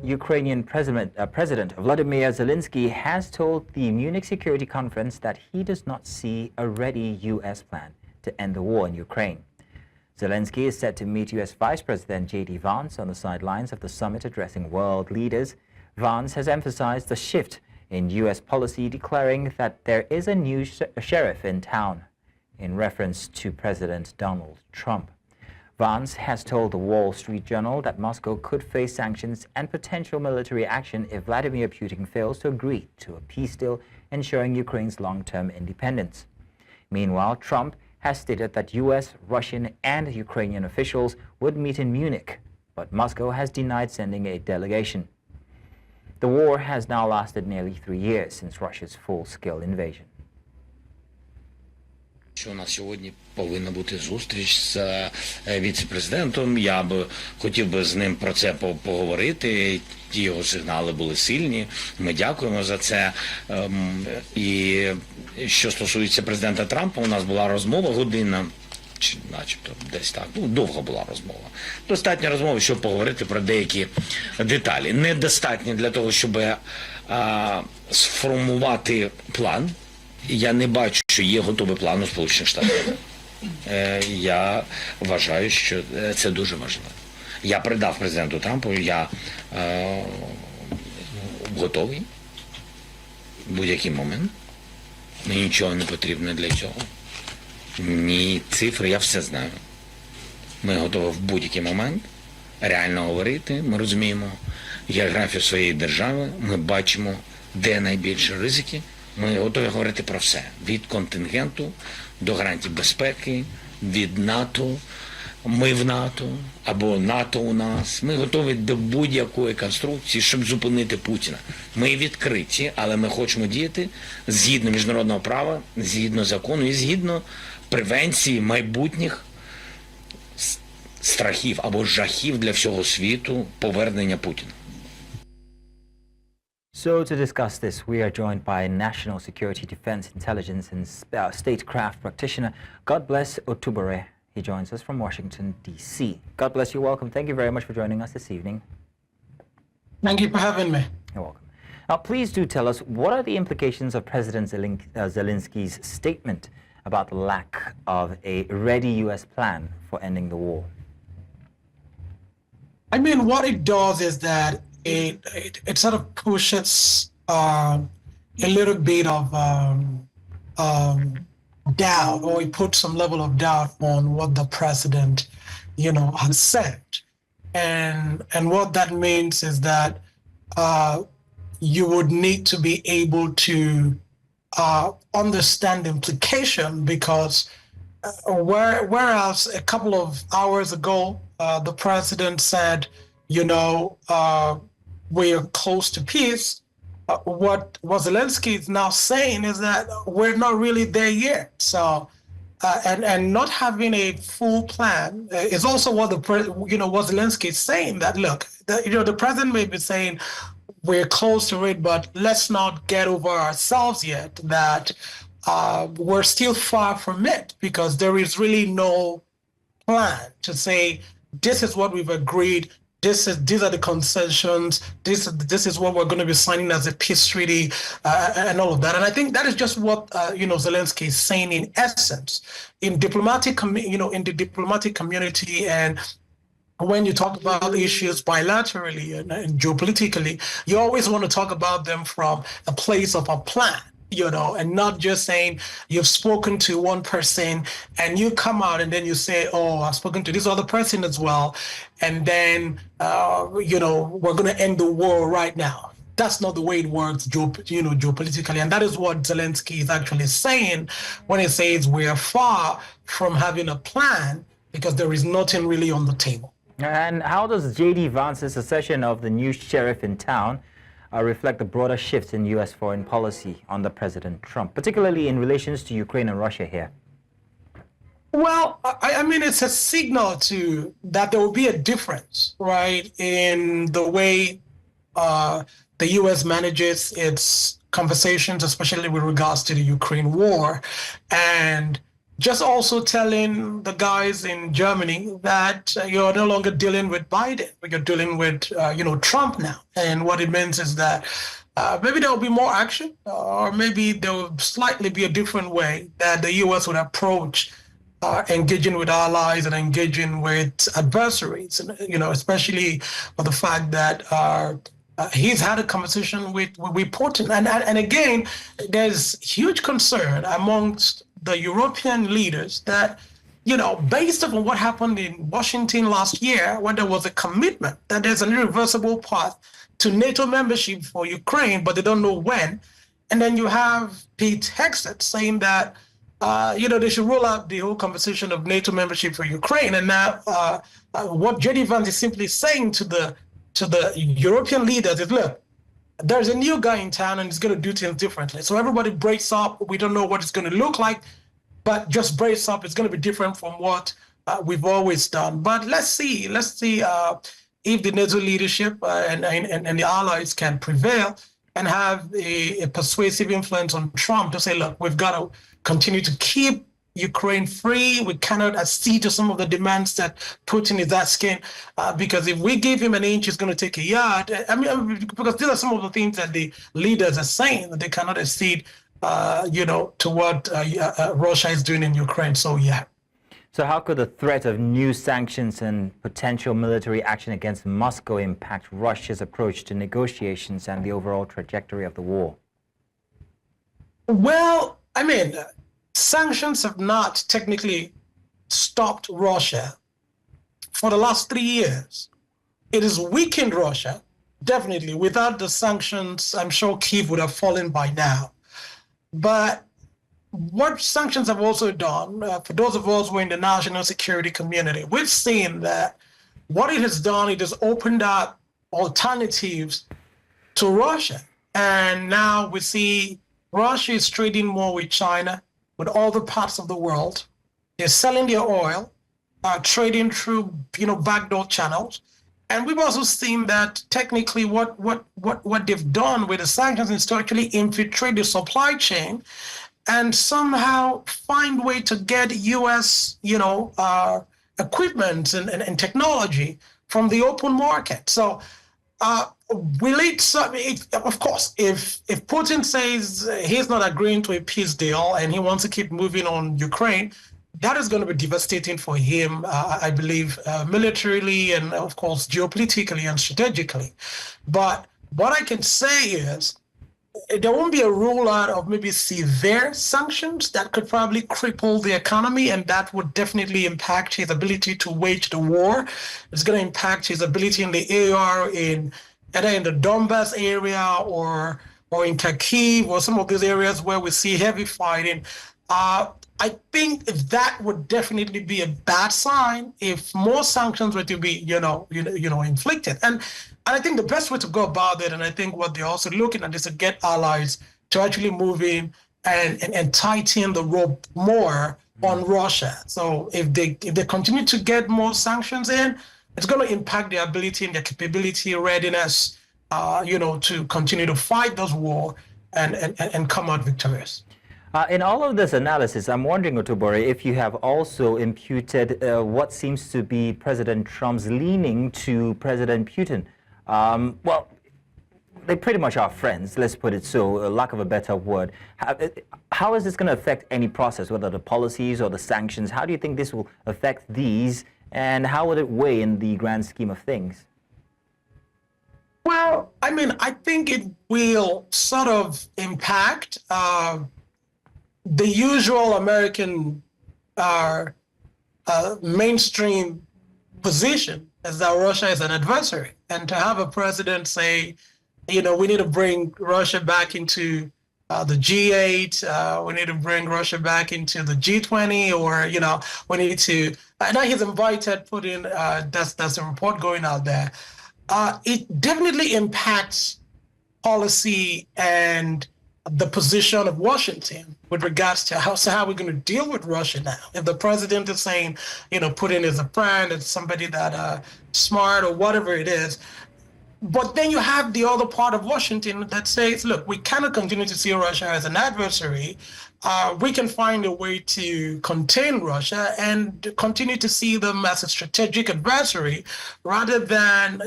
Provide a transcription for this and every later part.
Ukrainian President Volodymyr Zelensky has told the Munich Security Conference that he does not see a ready U.S. plan to end the war in Ukraine. Zelensky is set to meet U.S. Vice President J.D. Vance on the sidelines of the summit addressing world leaders. Vance has emphasized the shift in U.S. policy, declaring that there is a new sheriff in town, in reference to President Donald Trump. Vance has told the Wall Street Journal that Moscow could face sanctions and potential military action if Vladimir Putin fails to agree to a peace deal ensuring Ukraine's long-term independence. Meanwhile, Trump has stated that U.S., Russian, and Ukrainian officials would meet in Munich, but Moscow has denied sending a delegation. The war has now lasted nearly 3 years since Russia's full-scale invasion. Що у нас сьогодні повинна бути зустріч з віце-президентом. Я б хотів би з ним про це поговорити. Ті його сигнали були сильні. Ми дякуємо за це. І що стосується президента Трампа, у нас була розмова година, чи начебто десь так, довга була розмова. Достатньо розмови, щоб поговорити про деякі деталі. Недостатньо для того, щоб сформувати план. Я не бачу, що є готовий план у Сполучених Штатів. Я вважаю, що це дуже важливо. Я передав президенту Трампу, я готовий в будь-який момент. Мені нічого не потрібно для цього. Ні цифри, я все знаю. Ми готові в будь-який момент реально говорити. Ми розуміємо географію своєї держави, ми бачимо, де найбільші ризики. Ми готові говорити про все. Від контингенту до гарантій безпеки, від НАТО, ми в НАТО, або НАТО у нас. Ми готові до будь-якої конструкції, щоб зупинити Путіна. Ми відкриті, але ми хочемо діяти згідно міжнародного права, згідно закону і згідно превенції майбутніх страхів або жахів для всього світу повернення Путіна. So to discuss this, we are joined by National Security, Defense, Intelligence and Statecraft Practitioner Godbless Otubure. He joins us from Washington, D.C. God bless you. Welcome. Thank you very much for joining us this evening. Thank you for having me. You're welcome. Now, please do tell us, what are the implications of President Zelensky's statement about the lack of a ready U.S. plan for ending the war? I mean, what it does is that it sort of pushes a little bit of doubt, or it puts some level of doubt on what the president, has said. And what that means is that you would need to be able to understand the implication, because whereas a couple of hours ago, the president said, we're close to peace. What Zelensky is now saying is that we're not really there yet. So, and not having a full plan is also what what Zelensky is saying. That look, the president may be saying we're close to it, but let's not get over ourselves yet. That we're still far from it, because there is really no plan to say this is what we've agreed. These are the concessions. This is what we're going to be signing as a peace treaty, and all of that. And I think that is just what Zelensky is saying in essence. In the diplomatic community, and when you talk about issues bilaterally and geopolitically, you always want to talk about them from a place of a plan. And not just saying you've spoken to one person and you come out and then you say, oh, I've spoken to this other person as well. And then, we're going to end the war right now. That's not the way it works, geopolitically. And that is what Zelensky is actually saying when he says we are far from having a plan, because there is nothing really on the table. And how does J.D. Vance's assertion of the new sheriff in town reflect the broader shift in U.S. foreign policy under President Trump, particularly in relations to Ukraine and Russia here? Well, I mean, it's a signal that there will be a difference, right, in the way the U.S. manages its conversations, especially with regards to the Ukraine war. And just also telling the guys in Germany that you're no longer dealing with Biden, but you're dealing with, Trump now. And what it means is that maybe there will be more action, or maybe there will slightly be a different way that the U.S. would approach engaging with allies and engaging with adversaries, and, especially for the fact that he's had a conversation with Putin. And again, there's huge concern amongst the European leaders that, based upon what happened in Washington last year, when there was a commitment that there's an irreversible path to NATO membership for Ukraine, but they don't know when. And then you have Pete Hegseth saying that, they should roll out the whole conversation of NATO membership for Ukraine. And now what J.D. Vance is simply saying to the European leaders is, look, there's a new guy in town and he's going to do things differently. So everybody brace up. We don't know what it's going to look like, but just brace up. It's going to be different from what we've always done. But let's see if the NATO leadership and the allies can prevail and have a persuasive influence on Trump to say, look, we've got to continue to keep Ukraine free. We cannot accede to some of the demands that Putin is asking, because if we give him an inch, he's going to take a yard. I mean, because these are some of the things that the leaders are saying, that they cannot accede, to what Russia is doing in Ukraine. So, yeah. So how could the threat of new sanctions and potential military action against Moscow impact Russia's approach to negotiations and the overall trajectory of the war? Well, I mean, sanctions have not technically stopped Russia for the last 3 years. It has weakened Russia, definitely. Without the sanctions, I'm sure Kyiv would have fallen by now. But what sanctions have also done, for those of us who are in the national security community, we've seen that what it has done, it has opened up alternatives to Russia. And now we see Russia is trading more with China, with all the parts of the world. They're selling their oil, trading through, backdoor channels. And we've also seen that technically what they've done with the sanctions is to actually infiltrate the supply chain and somehow find way to get U.S., equipment and technology from the open market. So of course, if Putin says he's not agreeing to a peace deal and he wants to keep moving on Ukraine, that is going to be devastating for him, I believe, militarily and, of course, geopolitically and strategically. But what I can say is there won't be a rollout of maybe severe sanctions that could probably cripple the economy, and that would definitely impact his ability to wage the war. It's going to impact his ability in the AR, either in the Donbass area or in Kharkiv or some of these areas where we see heavy fighting. I think that would definitely be a bad sign if more sanctions were to be, inflicted. And I think the best way to go about it, and I think what they're also looking at, is to get allies to actually move in and tighten the rope more on Russia. So if they continue to get more sanctions in, it's going to impact their ability and their capability, readiness, to continue to fight this war and come out victorious. In all of this analysis, I'm wondering, Otubure, if you have also imputed what seems to be President Trump's leaning to President Putin. Well, they pretty much are friends, let's put it so, lack of a better word. How is this going to affect any process, whether the policies or the sanctions? How do you think this will affect these, and how would it weigh in the grand scheme of things? Well, I mean, I think it will sort of impact the usual American mainstream position is that Russia is an adversary. And to have a president say, we need to bring Russia back into the G8, we need to bring Russia back into the G20, or, we need to, now he's invited Putin, that's a report going out there. It definitely impacts policy and the position of Washington with regards to how we're going to deal with Russia now. If the president is saying, Putin is a friend, it's somebody that smart or whatever it is, But then you have the other part of Washington that says, look, we cannot continue to see Russia as an adversary. We can find a way to contain Russia and continue to see them as a strategic adversary rather than,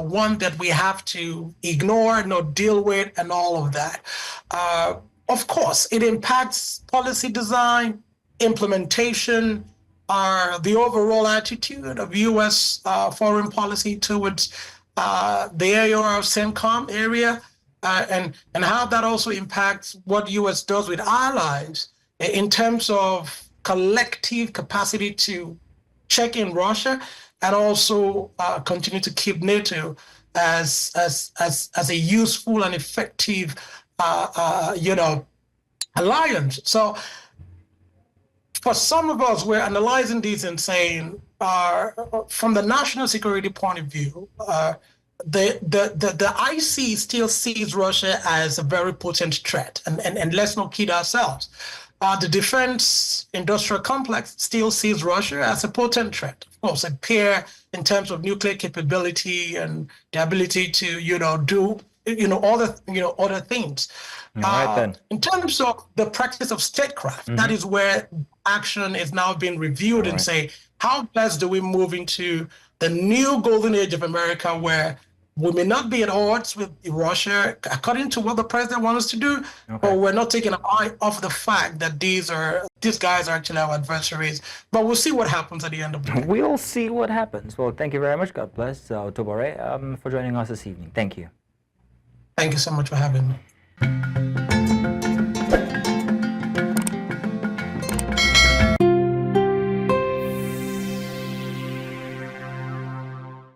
one that we have to ignore, not deal with, and all of that. Of course, it impacts policy design, implementation, the overall attitude of U.S. Foreign policy towards the area of CENTCOM area, and how that also impacts what U.S. does with allies in terms of collective capacity to check in Russia and also continue to keep NATO as a useful and effective alliance. So for some of us, we're analyzing these and saying, from the national security point of view, the IC still sees Russia as a very potent threat, and let's not kid ourselves. The defense industrial complex still sees Russia as a potent threat. Of course, a peer in terms of nuclear capability and the ability to, do, other things. All right, then. In terms of the practice of statecraft, that is where action is now being reviewed and say, how best do we move into the new golden age of America where we may not be at odds with Russia according to what the president wants us to do, but we're not taking an eye off the fact that these guys are actually our adversaries. But we'll see what happens at the end of the day. We'll see what happens. Well, thank you very much, Godbless Otubure, for joining us this evening. Thank you. Thank you so much for having me.